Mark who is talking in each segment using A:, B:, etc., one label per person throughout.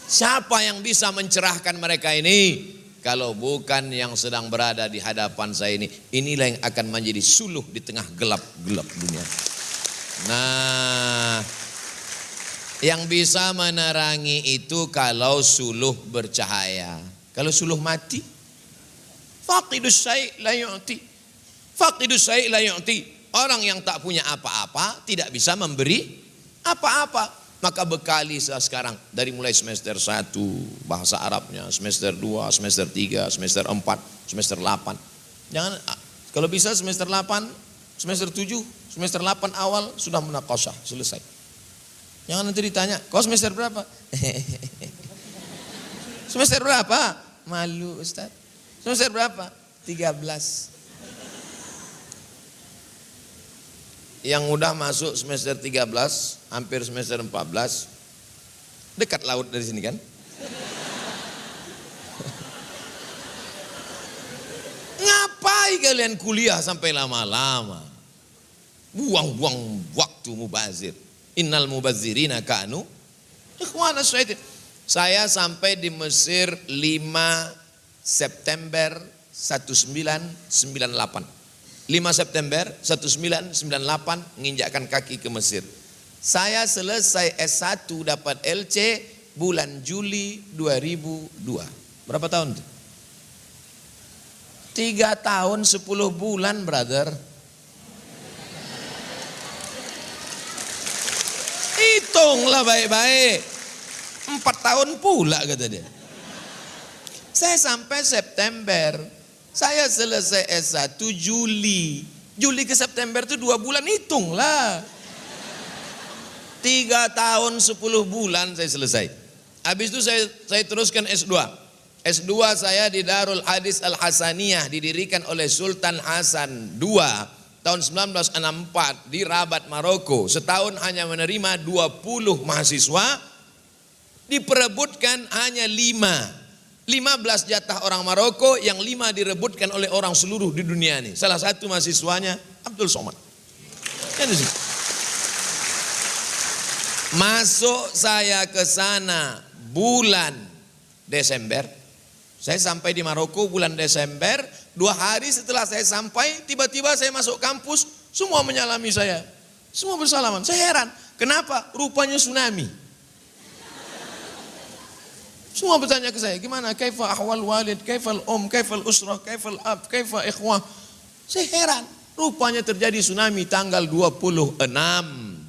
A: Siapa yang bisa mencerahkan mereka ini? Kalau bukan yang sedang berada di hadapan saya ini. Inilah yang akan menjadi suluh di tengah gelap-gelap dunia. Nah, yang bisa menerangi itu kalau suluh bercahaya. Kalau suluh mati, faqidus syai' la yu'ti. Faqidus syai' la yu'ti. Orang yang tak punya apa-apa tidak bisa memberi apa-apa. Maka bekali saya sekarang dari mulai semester 1 bahasa Arabnya, semester 2, semester 3, semester 4, semester 8. Jangan, kalau bisa semester 8, semester 7, semester 8 awal sudah munaqasyah, selesai. Jangan nanti ditanya, kau semester berapa? Semester berapa? Malu Ustaz. Semester berapa? 13. Yang udah masuk semester 13, hampir semester 14, dekat laut dari sini kan? Ngapain kalian kuliah sampai lama-lama? Buang-buang waktu mubazir. Innal mubazzirina kanu ikhwana syaitan. Saya sampai di Mesir 5 September 1998. 5 September 1998 menginjakkan kaki ke Mesir. Saya selesai S1 dapat LC bulan Juli 2002. Berapa tahun itu? 3 tahun 10 bulan, brother. Hitunglah baik-baik. 4 tahun pula kata dia. Saya sampai September. Saya selesai S1 Juli. Juli ke September itu 2 bulan, hitunglah. 3 tahun 10 bulan saya selesai. Habis itu saya teruskan S2. S2 saya di Darul Hadis Al-Hasaniyah, didirikan oleh Sultan Hasan II tahun 1964 di Rabat, Maroko. Setahun hanya menerima 20 mahasiswa, diperebutkan hanya 5. 15 jatah orang Maroko, yang 5 direbutkan oleh orang seluruh di dunia ini. Salah satu mahasiswanya Abdul Somad. Masuk saya ke sana bulan Desember. Saya sampai di Maroko bulan Desember. 2 hari setelah saya sampai, tiba-tiba saya masuk kampus, semua menyalami saya. Semua bersalaman. Saya heran, kenapa? Rupanya tsunami. Semua bertanya ke saya, gimana? Kaifa ahwal walid, kaifal kaifal usrah, kaifal ab, kaifa ikhwah. Saya heran, rupanya terjadi tsunami tanggal 26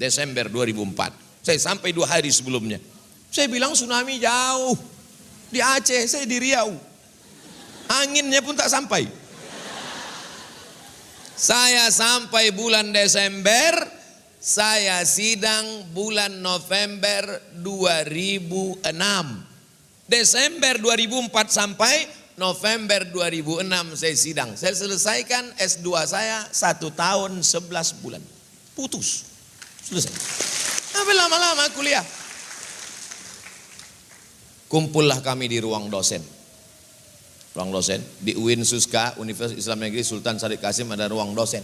A: Desember 2004. Saya sampai 2 hari sebelumnya. Saya bilang tsunami jauh. Di Aceh, saya di Riau. Anginnya pun tak sampai. Saya sampai bulan Desember, saya sidang bulan November 2006. Desember 2004 sampai November 2006 saya sidang. Saya selesaikan S2 saya 1 tahun 11 bulan. Putus. Selesai. Tapi lama-lama kuliah. Kumpullah kami di ruang dosen. Ruang dosen di UIN Suska, Universitas Islam Negeri Sultan Syarif Qasim, ada ruang dosen.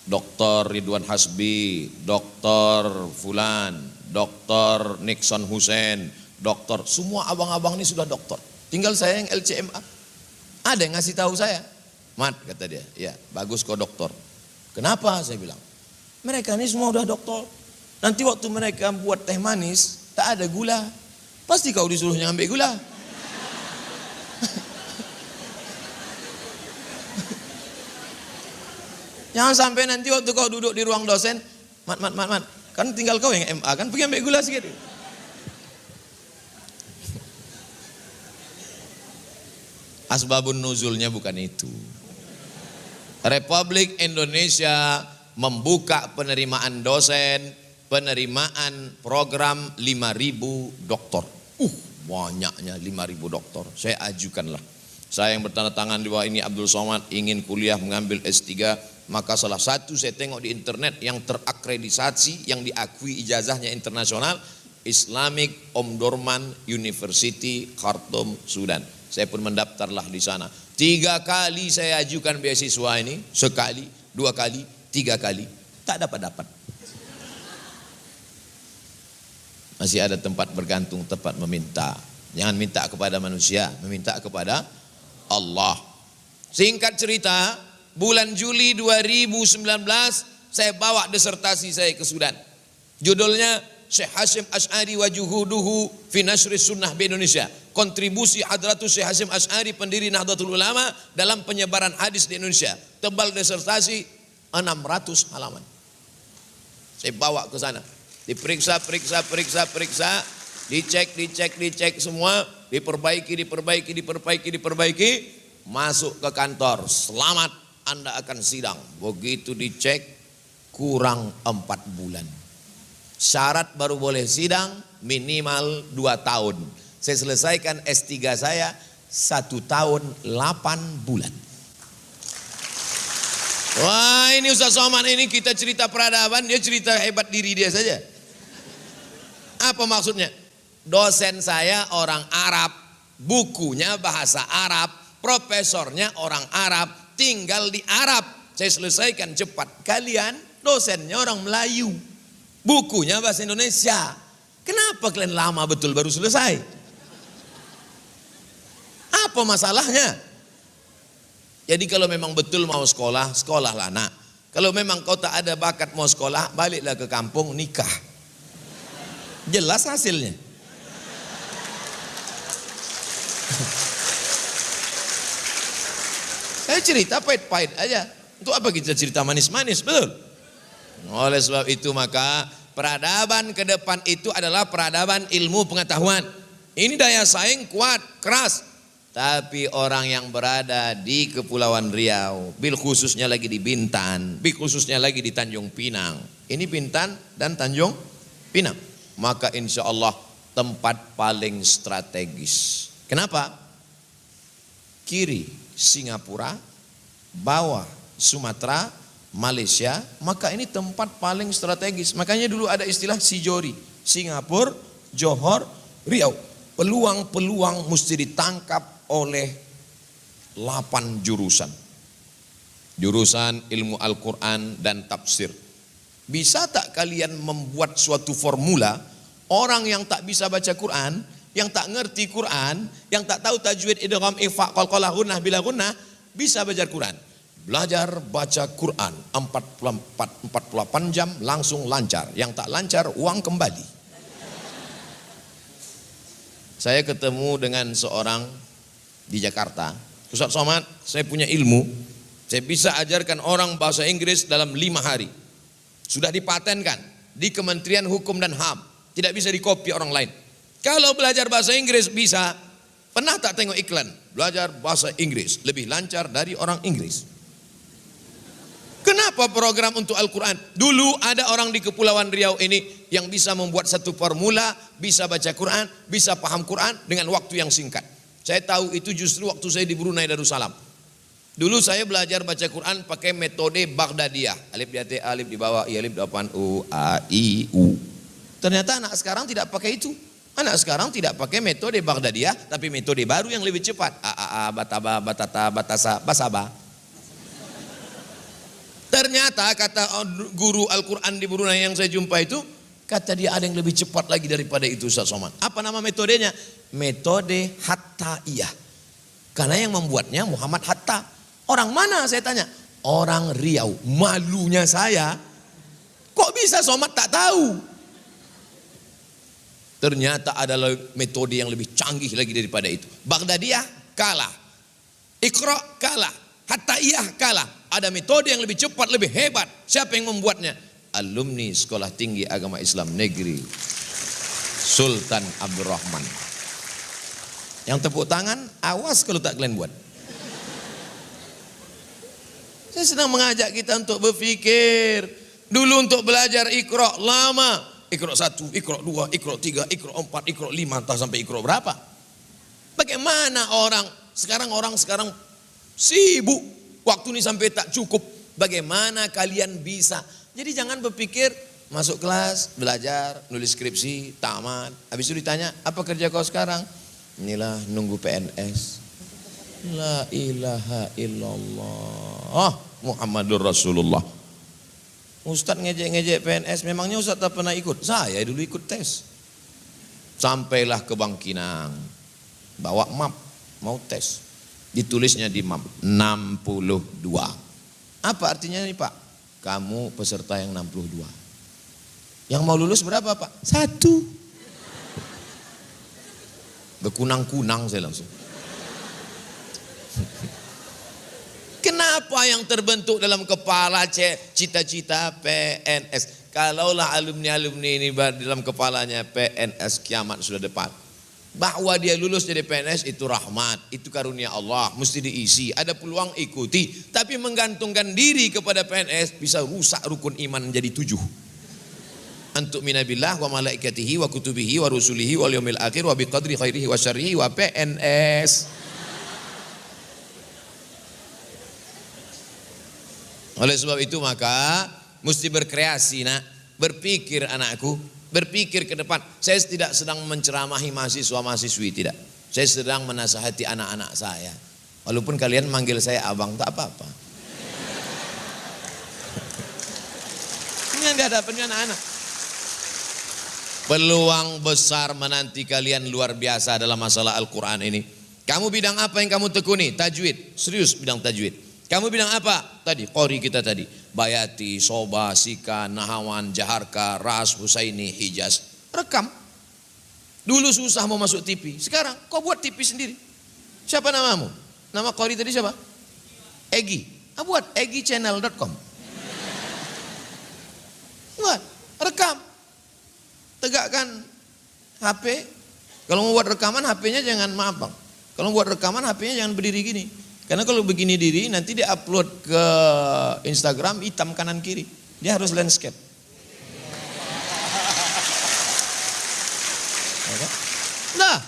A: Dr. Ridwan Hasbi, Dr. Fulan, Dr. Nixon Hussein, doktor, semua abang-abang ini sudah doktor. Tinggal saya yang LCMA. Ada yang ngasih tahu saya. Mat, kata dia, ya bagus kau doktor. Kenapa? Saya bilang, mereka ini semua udah doktor. Nanti waktu mereka buat teh manis, tak ada gula. Pasti kau disuruhnya ambil gula. Jangan sampai nanti waktu kau duduk di ruang dosen, mat, kan tinggal kau yang MA, kan pergi ambil gula sikit. Asbabun nuzulnya bukan itu. Republik Indonesia membuka penerimaan dosen, penerimaan program 5.000 doktor. Banyaknya 5.000 doktor. Saya ajukanlah. Saya yang bertanda tangan di bawah ini, Abdul Somad, ingin kuliah mengambil S3. Maka salah satu saya tengok di internet yang terakreditasi, yang diakui ijazahnya internasional, Islamic Omdurman University Khartoum, Sudan. Saya pun mendaftarlah di sana. 3 kali saya ajukan beasiswa ini. Sekali, 2 kali, 3 kali. Tak dapat. Masih ada tempat bergantung, tempat meminta. Jangan minta kepada manusia, meminta kepada Allah. Singkat cerita, bulan Juli 2019 saya bawa disertasi saya ke Sudan. Judulnya Syekh Hasyim Asy'ari wa juhuduhu fi nasri sunnah di Indonesia. Kontribusi Hadratus Syekh Hasyim Asy'ari pendiri Nahdlatul Ulama dalam penyebaran hadis di Indonesia. Tebal disertasi 600 halaman. Saya bawa ke sana. Diperiksa, dicek semua, diperbaiki, masuk ke kantor. Selamat, Anda akan sidang. Begitu dicek, kurang 4 bulan. Syarat baru boleh sidang minimal 2 tahun. Saya selesaikan S3 saya 1 tahun 8 bulan. Wah, ini Ustaz Somad ini kita cerita peradaban, dia cerita hebat diri dia saja. Apa maksudnya? Dosen saya orang Arab, bukunya bahasa Arab, profesornya orang Arab, tinggal di Arab. Saya selesaikan cepat. Kalian dosennya orang Melayu, bukunya bahasa Indonesia. Kenapa kalian lama betul baru selesai? Apa masalahnya? Jadi kalau memang betul mau sekolah, sekolahlah nak. Kalau memang kau tak ada bakat mau sekolah, baliklah ke kampung nikah. Jelas hasilnya. Saya cerita pahit-pahit aja. Untuk apa kita cerita manis-manis, betul? Oleh sebab itu maka peradaban ke depan itu adalah peradaban ilmu pengetahuan. Ini daya saing kuat, keras. Tapi orang yang berada di Kepulauan Riau, bil khususnya lagi di Bintan, bil khususnya lagi di Tanjung Pinang. Ini Bintan dan Tanjung Pinang. Maka insya Allah tempat paling strategis. Kenapa? Kiri Singapura, bawah Sumatera, Malaysia, maka ini tempat paling strategis. Makanya dulu ada istilah Sijori, Singapura, Johor, Riau. Peluang-peluang mesti ditangkap oleh 8 jurusan. Jurusan ilmu Al-Quran dan tafsir. Bisa tak kalian membuat suatu formula, orang yang tak bisa baca Quran, yang tak ngerti Quran, yang tak tahu tajwid, idgham, ifa, qalqalah, gunnah, bila gunnah, bisa baca Quran. Belajar baca Quran 48 jam langsung lancar. Yang tak lancar uang kembali. Saya ketemu dengan seorang di Jakarta. Ustaz Somad, saya punya ilmu. Saya bisa ajarkan orang bahasa Inggris dalam 5 hari. Sudah dipatenkan di Kementerian Hukum dan HAM. Tidak bisa dikopi orang lain. Kalau belajar bahasa Inggris bisa. Pernah tak tengok iklan? Belajar bahasa Inggris lebih lancar dari orang Inggris. Kenapa program untuk Al-Quran? Dulu ada orang di Kepulauan Riau ini yang bisa membuat satu formula, bisa baca Quran, bisa paham Quran dengan waktu yang singkat. Saya tahu itu justru waktu saya di Brunei Darussalam. Dulu saya belajar baca Quran pakai metode Baghdadiyah. Alif di atas, alif di bawah, i alif depan, u, a, i, u. Ternyata anak sekarang tidak pakai itu. Anak sekarang tidak pakai metode Baghdadiyah, tapi metode baru yang lebih cepat. A, bataba, batata, batasa, basaba. Ternyata kata guru Al-Quran di Brunei yang saya jumpa itu, kata dia ada yang lebih cepat lagi daripada itu Ustaz Somad. Apa nama metodenya? Metode Hattaiyah. Karena yang membuatnya Muhammad Hatta. Orang mana saya tanya? Orang Riau. Malunya saya. Kok bisa Somad tak tahu? Ternyata adalah metode yang lebih canggih lagi daripada itu. Baghdadiyah kalah. Iqra kalah. Hattaiyah kalah. Ada metode yang lebih cepat, lebih hebat. Siapa yang membuatnya? Alumni Sekolah Tinggi Agama Islam Negeri Sultan Abdurrahman. Yang tepuk tangan, awas kalau tak kalian buat. Saya sedang mengajak kita untuk berfikir. Dulu untuk belajar Iqra lama. Iqra 1, Iqra 2, Iqra 3, Iqra 4, Iqra 5, entah sampai Iqra berapa. Bagaimana orang sekarang sibuk. Waktu ini sampai tak cukup. Bagaimana kalian bisa? Jadi jangan berpikir masuk kelas, belajar, nulis skripsi, tamat. Habis itu ditanya, apa kerja kau sekarang? Inilah nunggu PNS. La ilaha illallah. Muhammadur Rasulullah. Ustadz ngejek-ngejek PNS, memangnya Ustadz tak pernah ikut? Saya dulu ikut tes. Sampailah ke Bangkinang. Bawa map, mau tes. Ditulisnya di map 62. Apa artinya nih Pak? Kamu peserta yang 62. Yang mau lulus berapa Pak? 1. Berkunang-kunang saya langsung. Kenapa yang terbentuk dalam kepala cita-cita PNS? Kalaulah alumni-alumni ini dalam kepalanya PNS kiamat sudah depan. Bahwa dia lulus jadi PNS itu rahmat, itu karunia Allah, mesti diisi. Ada peluang ikuti, tapi menggantungkan diri kepada PNS bisa rusak rukun iman menjadi 7. Antuk minabillah wa malaikatihi wa kutubihi wa rusulihi wal yaumil akhir wa biqadri khairihi wa syarrihi wa PNS. Oleh sebab itu maka mesti berkreasi nak, berpikir anakku, berpikir ke depan. Saya tidak sedang menceramahi mahasiswa-mahasiswi, tidak. Saya sedang menasihati anak-anak saya. Walaupun kalian manggil saya abang tak apa-apa. Ini yang dihadapannya anak-anak. Peluang besar menanti kalian luar biasa dalam masalah Al-Quran ini. Kamu bidang apa yang kamu tekuni? Tajwid, serius bidang tajwid. Kamu bidang apa? Tadi, qori kita tadi. Bayati, Soba, Sika, Nahawan, Jaharka, Ras, Husaini, Hijaz. Rekam. Dulu susah mau masuk TV. Sekarang kau buat TV sendiri. Siapa namamu? Nama qori tadi siapa? Egi. Buat egichannel.com. Buat, rekam. Tegakkan HP. Kalau mau buat rekaman HP-nya jangan maaf bang. Kalau buat rekaman HP-nya jangan berdiri gini. Karena kalau begini diri nanti dia upload ke Instagram hitam kanan kiri. Dia harus landscape. Nah,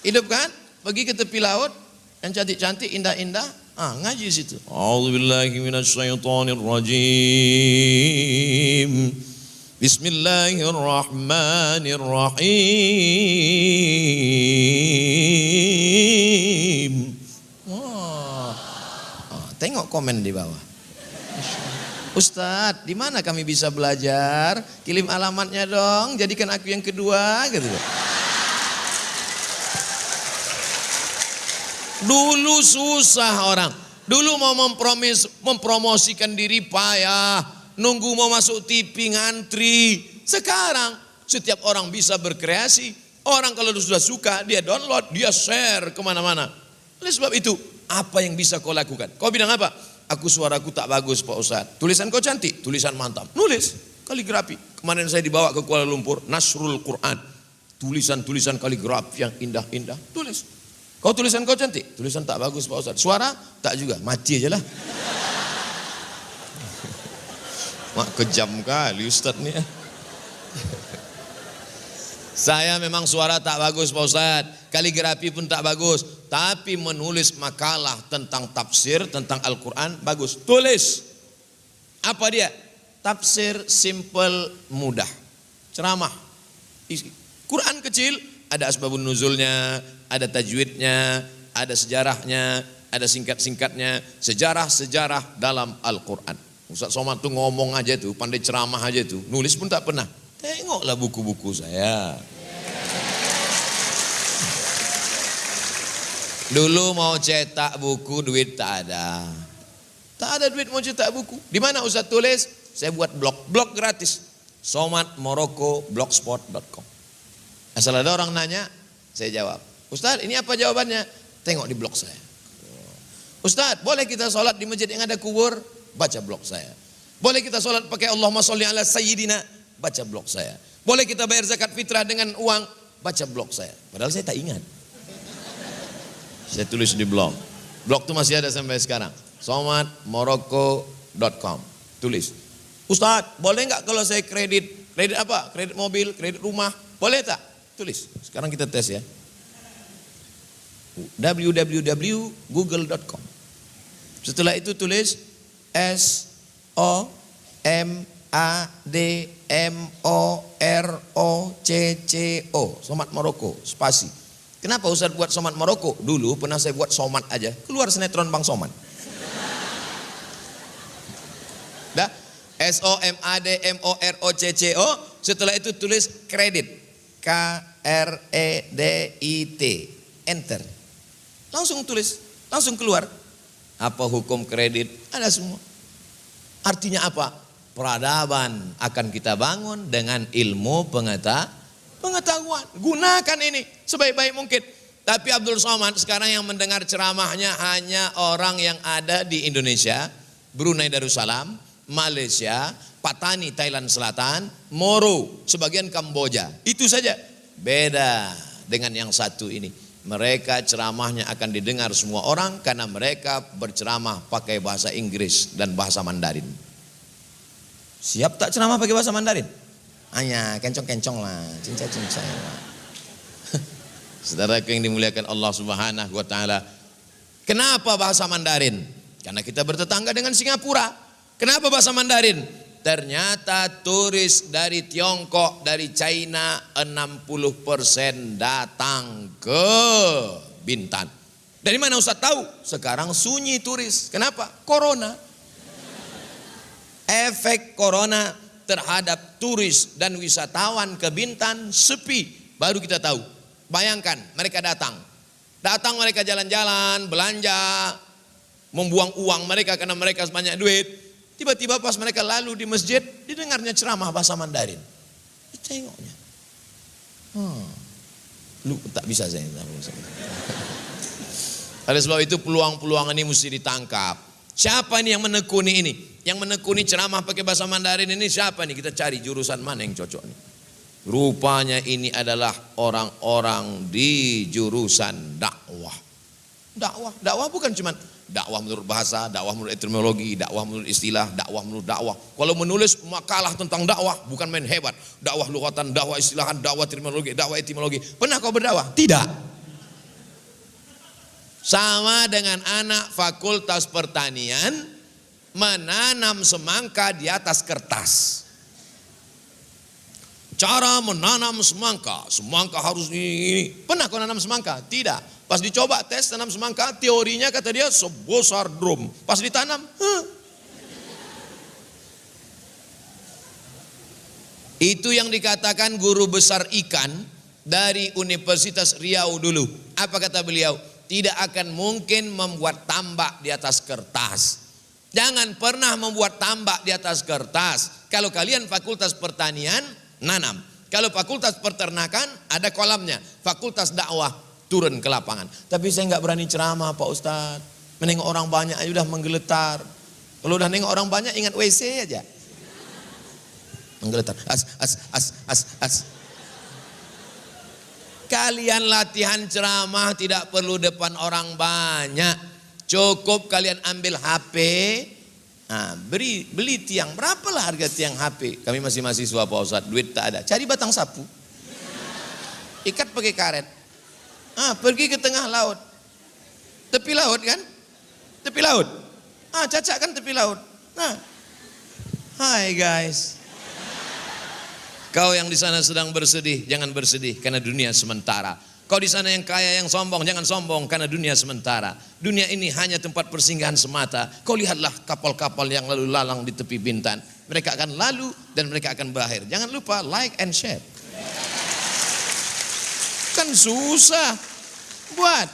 A: hidup kan? Pergi ke tepi laut yang cantik-cantik, indah-indah. Ngaji situ. A'udzubillahi minasyaitonirrajim. Bismillahirrahmanirrahim. Tengok komen di bawah. Ustadz, di mana kami bisa belajar? Kirim alamatnya dong, jadikan aku yang kedua gitu. Dulu susah orang. Dulu mau mempromosikan diri payah. Nunggu mau masuk TV ngantri. Sekarang setiap orang bisa berkreasi. Orang kalau sudah suka dia download, dia share kemana-mana. Oleh sebab itu apa yang bisa kau lakukan? Kau bilang apa? Aku suaraku tak bagus Pak Ustadz. Tulisan kau cantik, tulisan mantap. Nulis kaligrafi. Kemarin saya dibawa ke Kuala Lumpur, Nasrul Quran. Tulisan-tulisan kaligrafi yang indah-indah. Tulis. Kau tulisan kau cantik, tulisan tak bagus Pak Ustadz. Suara tak juga, mati aja lah. Mak kejam kali Ustadz nih. Saya memang suara tak bagus Pak Ustadz, kaligrafi pun tak bagus, tapi menulis makalah tentang tafsir, tentang Al-Quran bagus. Tulis. Apa dia? Tafsir simple, mudah. Ceramah. Quran kecil, ada asbabun nuzulnya, ada tajwidnya, ada sejarahnya, ada singkat-singkatnya, sejarah-sejarah dalam Al-Quran. Ustaz Somad tuh ngomong aja tuh, pandai ceramah aja tuh, nulis pun tak pernah. Tengoklah buku-buku saya. Dulu mau cetak buku, duit tak ada. Tak ada duit mau cetak buku. Di mana Ustaz tulis? Saya buat blog gratis. somadmorocco.blogspot.com. Asal ada orang nanya, saya jawab. Ustaz, ini apa jawabannya? Tengok di blog saya. Ustaz, boleh kita sholat di masjid yang ada kubur? Baca blog saya. Boleh kita sholat pakai Allahumma sholli ala sayyidina? Baca blog saya. Boleh kita bayar zakat fitrah dengan uang? Baca blog saya. Padahal saya tak ingat. Saya tulis di blog. Blog itu masih ada sampai sekarang. somadmorocco.com. Tulis. Ustaz, boleh nggak kalau saya kredit? Kredit apa? Kredit mobil, kredit rumah. Boleh tak? Tulis. Sekarang kita tes ya. www.google.com. Setelah itu tulis SOMADMOROCCO. Somad Morocco, spasi. Kenapa Ustaz buat Somad Morocco? Dulu pernah saya buat Somad aja. Keluar sinetron Bang Somad. SOMADMOROCCO. Setelah itu tulis kredit. kredit. Enter. Langsung tulis, langsung keluar. Apa hukum kredit? Ada semua. Artinya apa? Peradaban akan kita bangun dengan ilmu pengetahuan. Gunakan ini sebaik-baik mungkin. Tapi Abdul Somad sekarang yang mendengar ceramahnya hanya orang yang ada di Indonesia, Brunei Darussalam, Malaysia, Patani Thailand Selatan, Moro, sebagian Kamboja. Itu saja. Beda dengan yang satu ini. Mereka ceramahnya akan didengar semua orang karena mereka berceramah pakai bahasa Inggris dan bahasa Mandarin. Siap tak ceramah pakai bahasa Mandarin? Hanya kencong-kencong lah, cincang-cincang lah. Saudara yang dimuliakan Allah Subhanahu wa taala. Kenapa bahasa Mandarin? Karena kita bertetangga dengan Singapura. Kenapa bahasa Mandarin? Ternyata turis dari Tiongkok, dari China 60% datang ke Bintan. Dari mana Ustaz tahu? Sekarang sunyi turis. Kenapa? Corona. Efek corona terhadap turis dan wisatawan ke Bintan sepi. Baru kita tahu. Bayangkan mereka datang mereka jalan-jalan, belanja, membuang uang mereka karena mereka banyak duit. Tiba-tiba pas mereka lalu di masjid, didengarnya ceramah bahasa Mandarin. Tengoknya. Lu tak bisa saya. Oleh sebab itu peluang-peluang ini mesti ditangkap. Siapa ini yang menekuni ini? Yang menekuni ceramah pakai bahasa Mandarin ini siapa nih? Kita cari jurusan mana yang cocok nih. Rupanya ini adalah orang-orang di jurusan dakwah. Dakwah bukan cuma dakwah menurut bahasa, dakwah menurut etimologi, dakwah menurut istilah, dakwah menurut dakwah. Kalau menulis makalah tentang dakwah bukan main hebat. Dakwah lughatan, dakwah istilahan, dakwah terminologi, dakwah etimologi. Pernah kau berdakwah? Tidak. Sama dengan anak fakultas pertanian menanam semangka di atas kertas. Cara menanam semangka harus ini. Pernah kau nanam semangka? Tidak. Pas dicoba tes tanam semangka, teorinya kata dia sebesar drum. Pas ditanam, Itu yang dikatakan guru besar ikan dari Universitas Riau dulu. Apa kata beliau? Tidak akan mungkin membuat tambak di atas kertas. Jangan pernah membuat tambak di atas kertas. Kalau kalian fakultas pertanian, nanam. Kalau fakultas peternakan ada kolamnya. Fakultas dakwah turun ke lapangan. Tapi saya nggak berani ceramah Pak Ustadz. Menengok orang banyak aja udah menggeletar. Kalau udah nengok orang banyak ingat WC aja. Menggeletar. As. Kalian latihan ceramah tidak perlu depan orang banyak. Cukup kalian ambil HP. Nah, beli tiang, berapalah harga tiang HP? Kami masih mahasiswa Pak Ustadz, duit tak ada. Cari batang sapu, ikat pakai karet. Pergi ke tengah laut, tepi laut kan? Tepi laut. Cacak kan tepi laut. Hai guys. Kau yang di sana sedang bersedih, jangan bersedih karena dunia sementara. Kau di sana yang kaya, yang sombong, jangan sombong karena dunia sementara. Dunia ini hanya tempat persinggahan semata. Kau lihatlah kapal-kapal yang lalu lalang di tepi Bintan. Mereka akan lalu dan mereka akan berakhir. Jangan lupa like and share. Kan susah buat.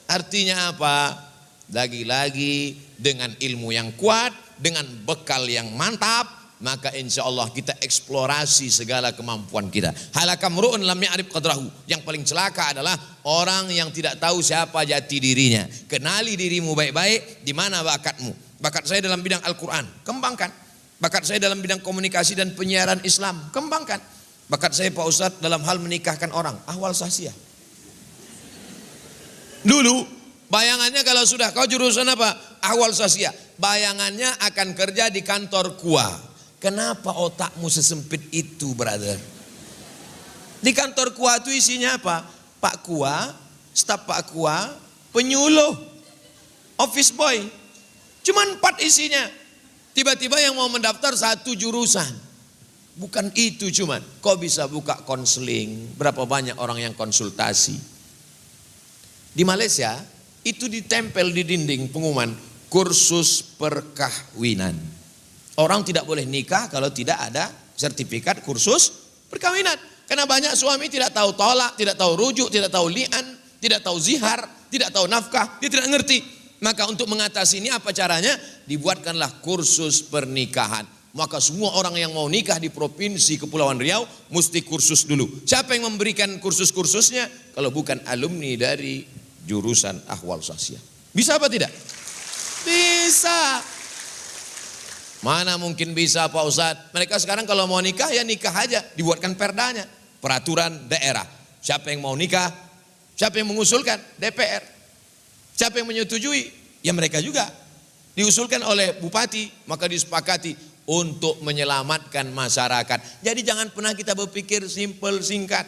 A: Artinya apa? Lagi-lagi dengan ilmu yang kuat, dengan bekal yang mantap, maka insya Allah kita eksplorasi segala kemampuan kita. Halakam ru'un lam ya'rif qadrahu. Yang paling celaka adalah orang yang tidak tahu siapa jati dirinya. Kenali dirimu baik-baik, di mana bakatmu. Bakat saya dalam bidang Al-Quran, kembangkan. Bakat saya dalam bidang komunikasi dan penyiaran Islam, kembangkan. Bakat saya Pak Ustadz dalam hal menikahkan orang, ahwal sahsiah. Dulu bayangannya kalau sudah kau jurusan apa? Ahwal sahsiah. Bayangannya akan kerja di kantor KUA. Kenapa otakmu sesempit itu, brother? Di kantor KUA itu isinya apa? Pak KUA, staf Pak KUA, penyuluh, office boy. Cuman 4 isinya. Tiba-tiba yang mau mendaftar 1 jurusan. Bukan itu cuman. Kok bisa buka konseling? Berapa banyak orang yang konsultasi? Di Malaysia itu ditempel di dinding pengumuman kursus perkahwinan. Orang tidak boleh nikah kalau tidak ada sertifikat kursus perkawinan. Karena banyak suami tidak tahu tolak, tidak tahu rujuk, tidak tahu li'an, tidak tahu zihar, tidak tahu nafkah, dia tidak ngerti. Maka untuk mengatasi ini apa caranya? Dibuatkanlah kursus pernikahan. Maka semua orang yang mau nikah di Provinsi Kepulauan Riau mesti kursus dulu. Siapa yang memberikan kursus-kursusnya? Kalau bukan alumni dari jurusan Ahwal Sosial. Bisa apa tidak? Bisa. Mana mungkin bisa Pak Ustadz? Mereka sekarang kalau mau nikah ya nikah aja. Dibuatkan perdanya. Peraturan daerah. Siapa yang mau nikah? Siapa yang mengusulkan? DPR. Siapa yang menyetujui? Ya mereka juga. Diusulkan oleh bupati, maka disepakati untuk menyelamatkan masyarakat. Jadi jangan pernah kita berpikir simpel singkat.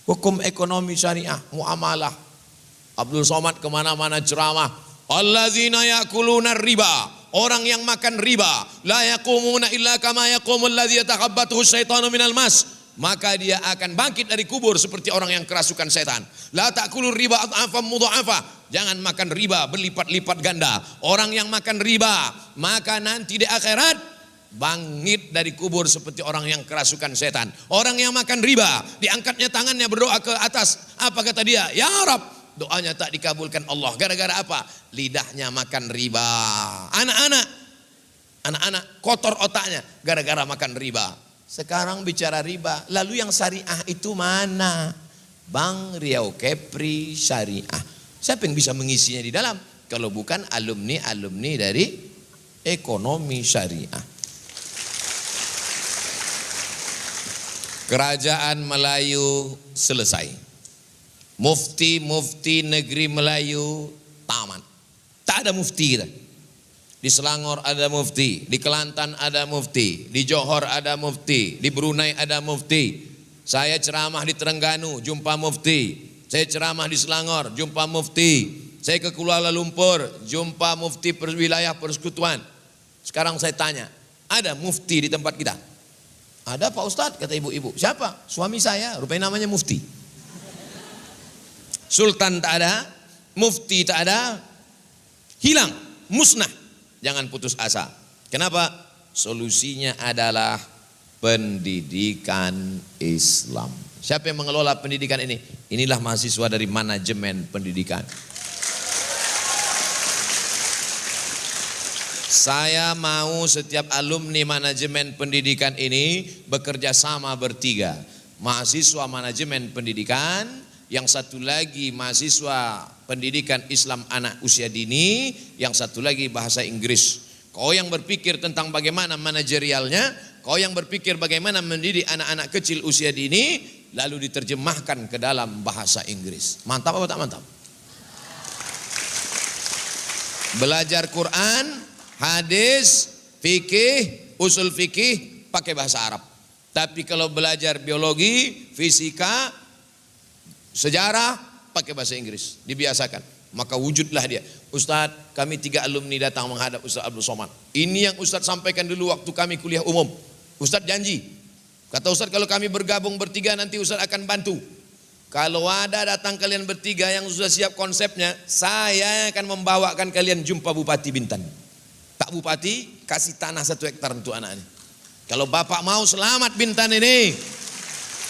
A: Hukum ekonomi syariah, muamalah. Abdul Somad kemana-mana ceramah. Alladzina yakuluna riba. Orang yang makan riba. La yakumuna illa kama yakumul ladzi yatakhabbathu syaitanu minal mas. Maka dia akan bangkit dari kubur seperti orang yang kerasukan setan. La ta'kulur riba adhafan mudha'afa. Jangan makan riba berlipat-lipat ganda. Orang yang makan riba, maka nanti di akhirat bangkit dari kubur seperti orang yang kerasukan setan. Orang yang makan riba, diangkatnya tangannya berdoa ke atas. Apa kata dia? Ya Rab, doanya tak dikabulkan Allah. Gara-gara apa? Lidahnya makan riba. Anak-anak kotor otaknya gara-gara makan riba. Sekarang bicara riba, lalu yang syariah itu mana? Bank Riau Kepri Syariah. Siapa yang bisa mengisinya di dalam? Kalau bukan alumni-alumni dari ekonomi syariah. Kerajaan Melayu selesai. Mufti-mufti negeri Melayu tamat. Tak ada mufti kita. Di Selangor ada mufti, di Kelantan ada mufti, di Johor ada mufti, di Brunei ada mufti. Saya ceramah di Terengganu, jumpa mufti. Saya ceramah di Selangor, jumpa mufti. Saya ke Kuala Lumpur, jumpa mufti wilayah persekutuan. Sekarang saya tanya, ada mufti di tempat kita? Ada Pak Ustadz, kata ibu-ibu. Siapa? Suami saya, rupanya namanya mufti. Sultan tak ada, mufti tak ada, hilang, musnah. Jangan putus asa. Kenapa? Solusinya adalah pendidikan Islam. Siapa yang mengelola pendidikan ini? Inilah mahasiswa dari manajemen pendidikan. Saya mau setiap alumni manajemen pendidikan ini bekerja sama bertiga. Mahasiswa manajemen pendidikan, yang satu lagi mahasiswa pendidikan Islam anak usia dini, yang satu lagi bahasa Inggris. Kau yang berpikir tentang bagaimana manajerialnya, kau yang berpikir bagaimana mendidik anak-anak kecil usia dini, lalu diterjemahkan ke dalam bahasa Inggris. Mantap apa tak mantap? Belajar Quran, hadis, fikih, usul fikih pakai bahasa Arab. Tapi kalau belajar biologi, fisika, sejarah pakai bahasa Inggris, dibiasakan. Maka wujudlah dia. Ustadz, kami 3 alumni datang menghadap Ustadz Abdul Somad. Ini yang Ustadz sampaikan dulu waktu kami kuliah umum. Ustadz janji. Kata Ustadz kalau kami bergabung bertiga nanti Ustadz akan bantu. Kalau ada datang kalian bertiga yang sudah siap konsepnya, saya akan membawakan kalian jumpa Bupati Bintan. Pak Bupati kasih tanah 1 hektar untuk anak ini. Kalau Bapak mau selamat Bintan ini.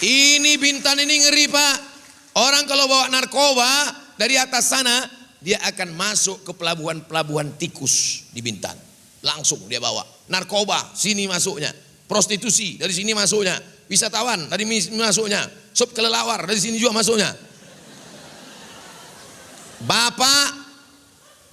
A: Ini Bintan ini ngeri Pak. Orang kalau bawa narkoba dari atas sana, dia akan masuk ke pelabuhan-pelabuhan tikus di Bintan. Langsung dia bawa. Narkoba, sini masuknya. Prostitusi, dari sini masuknya. Wisatawan, dari sini masuknya. Sub kelelawar, dari sini juga masuknya. Bapak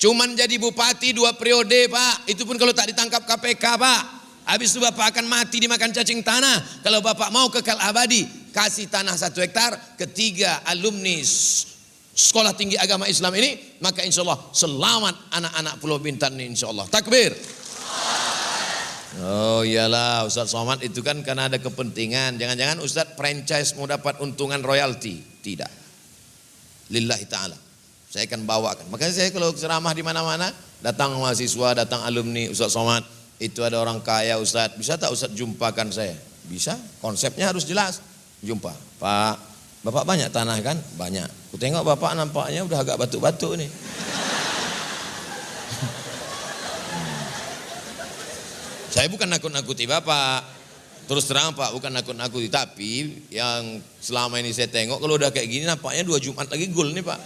A: cuman jadi bupati 2 periode Pak. Itu pun kalau tak ditangkap KPK Pak. Habis itu Bapak akan mati dimakan cacing tanah. Kalau Bapak mau kekal abadi, kasih tanah 1 hektar ketiga alumni Sekolah Tinggi Agama Islam ini, maka insya Allah selamat anak-anak Pulau Bintan ini insya Allah. Takbir. Oh iyalah Ustadz Somad itu kan karena ada kepentingan. Jangan-jangan Ustadz franchise mau dapat untungan royalti. Tidak. Lillahi ta'ala. Saya akan bawakan. Makanya saya kalau ceramah di mana-mana, datang mahasiswa, datang alumni Ustadz Somad. Itu ada orang kaya Ustadz. Bisa tak Ustadz jumpakan saya? Bisa. Konsepnya harus jelas. Jumpa. Pak, Bapak banyak tanah kan? Banyak. Aku tengok Bapak nampaknya udah agak batuk-batuk nih. Saya bukan nakut-nakuti Bapak. Terus terang Pak, bukan nakut-nakuti, tapi yang selama ini saya tengok kalau udah kayak gini nampaknya 2 Jumat lagi gol nih Pak.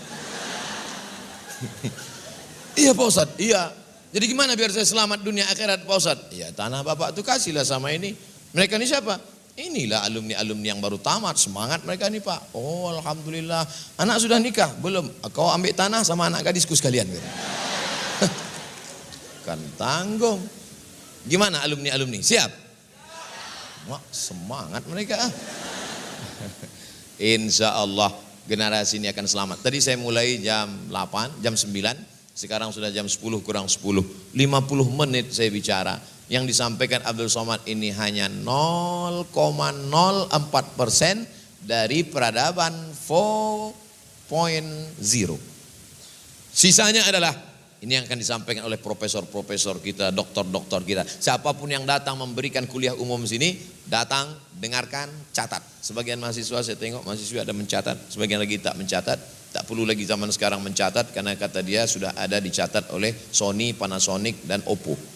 A: Iya Pak Ustadz, iya. Jadi gimana biar saya selamat dunia akhirat Pak Ustadz? Ya tanah Bapak tuh kasihlah sama ini. Mereka ini siapa? Inilah alumni-alumni yang baru tamat, semangat mereka nih Pak. Oh Alhamdulillah. Anak sudah nikah? Belum. Kau ambil tanah sama anak gadisku sekalian. Kan tanggung. Gimana alumni-alumni? Siap? Wah, semangat mereka. Insya Allah generasi ini akan selamat. Tadi saya mulai jam 8, jam 9, sekarang sudah jam 10 kurang 10. 50 menit saya bicara. Yang disampaikan Abdul Somad ini hanya 0,04% dari peradaban 4.0. Sisanya adalah ini yang akan disampaikan oleh profesor-profesor kita, doktor-doktor kita. Siapapun yang datang memberikan kuliah umum sini, datang, dengarkan, catat. Sebagian mahasiswa saya tengok, mahasiswa ada mencatat, sebagian lagi tak mencatat. Tak perlu lagi zaman sekarang mencatat, karena kata dia sudah ada dicatat oleh Sony, Panasonic, dan Oppo.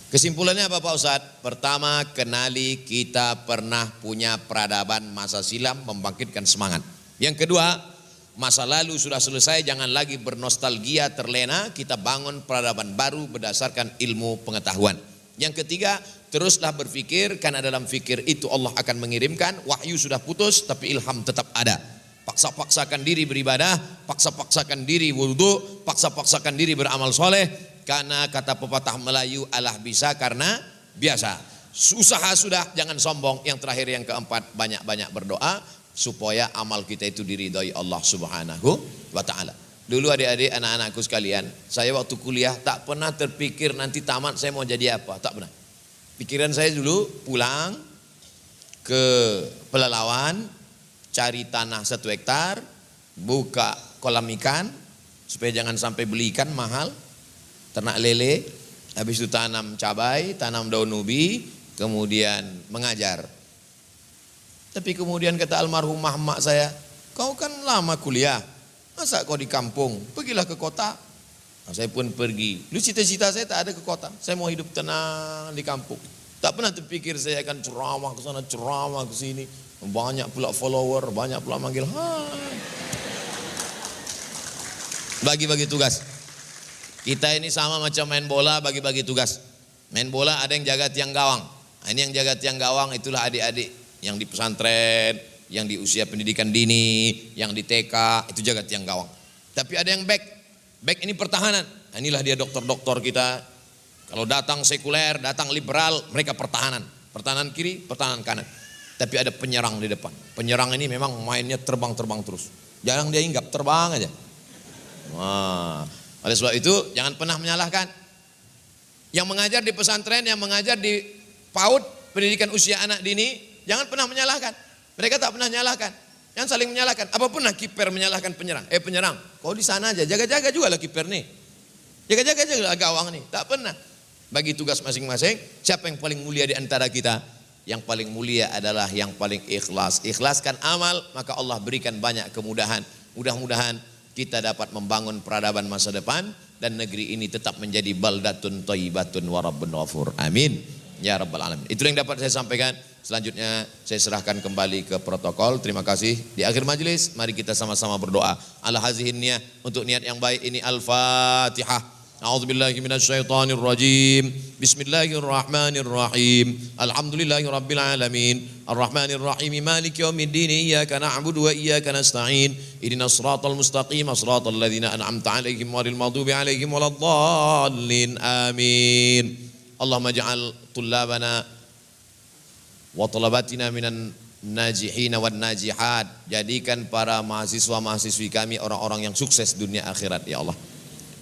A: Kesimpulannya apa Pak Ustadz? Pertama, kenali kita pernah punya peradaban masa silam membangkitkan semangat. Yang kedua, masa lalu sudah selesai, jangan lagi bernostalgia terlena, kita bangun peradaban baru berdasarkan ilmu pengetahuan. Yang ketiga, teruslah berpikir, karena dalam fikir itu Allah akan mengirimkan, wahyu sudah putus tapi ilham tetap ada. Paksa-paksakan diri beribadah, paksa-paksakan diri wudhu, paksa-paksakan diri beramal soleh, karena kata pepatah Melayu, Allah bisa karena biasa. Usaha sudah, jangan sombong. Yang terakhir yang keempat, banyak-banyak berdoa, supaya amal kita itu diridhai Allah Subhanahu wa ta'ala. Dulu adik-adik, anak-anakku sekalian, saya waktu kuliah tak pernah terpikir nanti tamat saya mau jadi apa, tak pernah. Pikiran saya dulu pulang ke Pelalawan, cari tanah 1 hektar, buka kolam ikan, supaya jangan sampai beli ikan mahal, ternak lele, habis itu tanam cabai, tanam daun ubi, kemudian mengajar. Tapi kemudian kata almarhumah mak saya, kau kan lama kuliah, masa kau di kampung, pergilah ke kota. Nah, saya pun pergi. Dulu cita-cita saya tak ada ke kota, saya mau hidup tenang di kampung. Tak pernah terpikir saya akan ceramah ke sana, ceramah ke sini. Banyak pula follower, banyak pula manggil. Bagi-bagi tugas. Kita ini sama macam main bola, bagi-bagi tugas. Main bola ada yang jaga tiang gawang. Nah, ini yang jaga tiang gawang itulah adik-adik yang di pesantren, yang di usia pendidikan dini, yang di TK, itu jaga tiang gawang. Tapi ada yang back ini pertahanan. Nah, inilah dia dokter-dokter kita. Kalau datang sekuler, datang liberal, mereka pertahanan. Pertahanan kiri, pertahanan kanan. Tapi ada penyerang di depan. Penyerang ini memang mainnya terbang-terbang terus. Jarang dia hinggap, terbang aja. Wah, oleh sebab itu jangan pernah menyalahkan. Yang mengajar di pesantren, yang mengajar di PAUD, pendidikan usia anak dini, jangan pernah menyalahkan. Mereka tak pernah menyalahkan. Jangan saling menyalahkan. Apa pernah kiper menyalahkan penyerang? Penyerang, kau di sana aja, jaga-jaga juga lah kiper nih. Jaga-jaga juga lah gawang nih. Tak pernah. Bagi tugas masing-masing. Siapa yang paling mulia di antara kita? Yang paling mulia adalah yang paling ikhlas. Ikhlaskan amal, maka Allah berikan banyak kemudahan. Mudah-mudahan kita dapat membangun peradaban masa depan dan negeri ini tetap menjadi baldatun thayyibatun wa rabbun ghafur. Amin. Ya Rabbal Alamin. Itu yang dapat saya sampaikan. Selanjutnya saya serahkan kembali ke protokol. Terima kasih. Di akhir majelis mari kita sama-sama berdoa. Ala hazihin niyah, untuk niat yang baik ini. Al-Fatihah. A'udzubillahi minasyaitonir rajim. Bismillahirrahmanirrahim. Alhamdulillahi rabbil alamin. Arrahmanir rahim. Maliki yaumiddin. Iyyaka na'budu wa iyyaka nasta'in. Ihdinas siratal mustaqim. Siratal ladzina an'amta 'alaihim ghairil maghdubi 'alaihim waladdallin. Amin. Allahumma ja'al tullabana wa talabatina minan najihina wan najihat. Jadikan para mahasiswa-mahasiswi kami orang-orang yang sukses dunia akhirat ya Allah.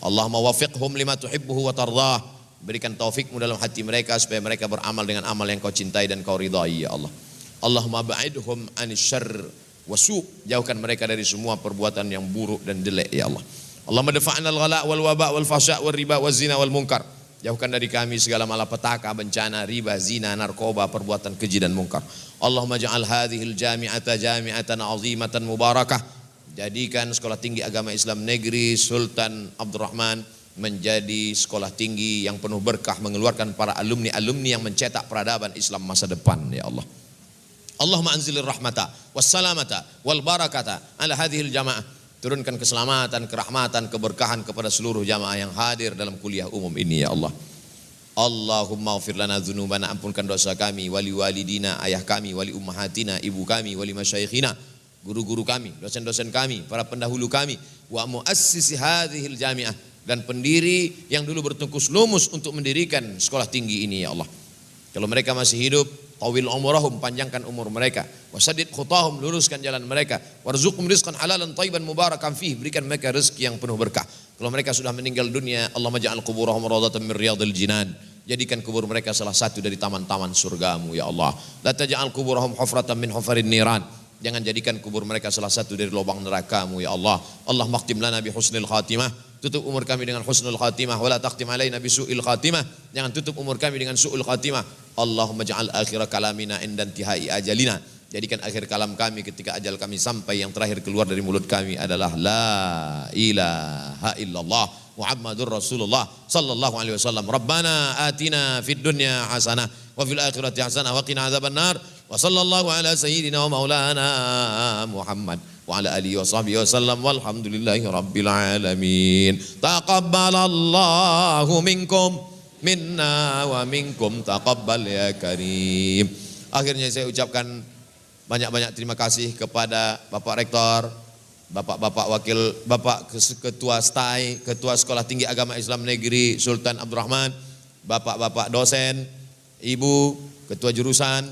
A: Allahumma wafiqhum lima tuhibbuhu wa tardah. Berikan taufikmu dalam hati mereka supaya mereka beramal dengan amal yang kau cintai dan kau ridhai ya Allah. Allahumma ba'idhum anisyarr wasu'. Jauhkan mereka dari semua perbuatan yang buruk dan jelek ya Allah. Allahumma dafa'na al-ghala' wal waba' wal fahsya' wal riba wal zina wal munkar. Jauhkan dari kami segala malapetaka, bencana, riba, zina, narkoba, perbuatan keji dan mungkar. Allahumma ja'al hadhil jami'ata jami'atan azimatan mubarakah. Jadikan sekolah tinggi agama Islam negeri Sultan Abdurrahman menjadi sekolah tinggi yang penuh berkah, mengeluarkan para alumni-alumni yang mencetak peradaban Islam masa depan ya Allah. Allahumma anzilir rahmata wassalamata wal barakata ala hadhil jamaah. Turunkan keselamatan, kerahmatan, keberkahan kepada seluruh jamaah yang hadir dalam kuliah umum ini ya Allah. Allahumma ghfir lana dzunubana, ampunkan dosa kami, wali walidina, ayah kami, wali ummahatina, ibu kami, wali masyayikhina, guru-guru kami, dosen-dosen kami, para pendahulu kami, wa muassisi hadhil jami'ah, dan pendiri yang dulu bertungkus lumus untuk mendirikan sekolah tinggi ini ya Allah. Kalau mereka masih hidup, tawil umurahum, panjangkan umur mereka, wasadid khutahum, luruskan jalan mereka, warzuqhum rizqan halalan thayyiban mubarakan fih, berikan mereka rezeki yang penuh berkah. Kalau mereka sudah meninggal dunia, Allahumma ja'al quburahum rawdatan min riyadil jinan, jadikan kubur mereka salah satu dari taman-taman surgamu ya Allah. La taj'al quburahum hufratan min hufarin niran, jangan jadikan kubur mereka salah satu dari lubang nerakamu ya Allah. Allah maktim lana bi husnil khatimah, tutup umur kami dengan husnul khatimah, wala taqtim alaina bi su'il khatimah, jangan tutup umur kami dengan su'ul khatimah. Allahumma ja'al akhir kalamina inda intihai ajalina, jadikan akhir kalam kami ketika ajal kami sampai, yang terakhir keluar dari mulut kami adalah la ilaha illallah Muhammadur Rasulullah sallallahu alaihi wasallam. Rabbana atina fid dunya hasanah wa fil akhirati hasanah wa qina adzabannar. Wa sallallahu ala sayyidina wa maulana Muhammad wa ala alihi wa sahbihi wasallam walhamdulillahi rabbil alamin. Taqabbalallahu minkum minna wa minkum taqabbal ya karim. Akhirnya saya ucapkan banyak-banyak terima kasih kepada Bapak Rektor, Bapak-bapak wakil, Bapak Ketua STAI, Ketua Sekolah Tinggi Agama Islam Negeri Sultan Abdurrahman, Bapak-bapak dosen, Ibu, Ketua Jurusan,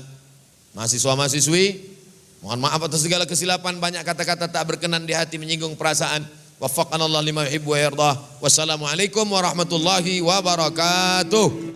A: mahasiswa-mahasiswi, mohon maaf atas segala kesilapan, banyak kata-kata tak berkenan di hati menyinggung perasaan. Waffaqanallahu lima yuhibbu wa yardah. Wassalamualaikum warahmatullahi wabarakatuh.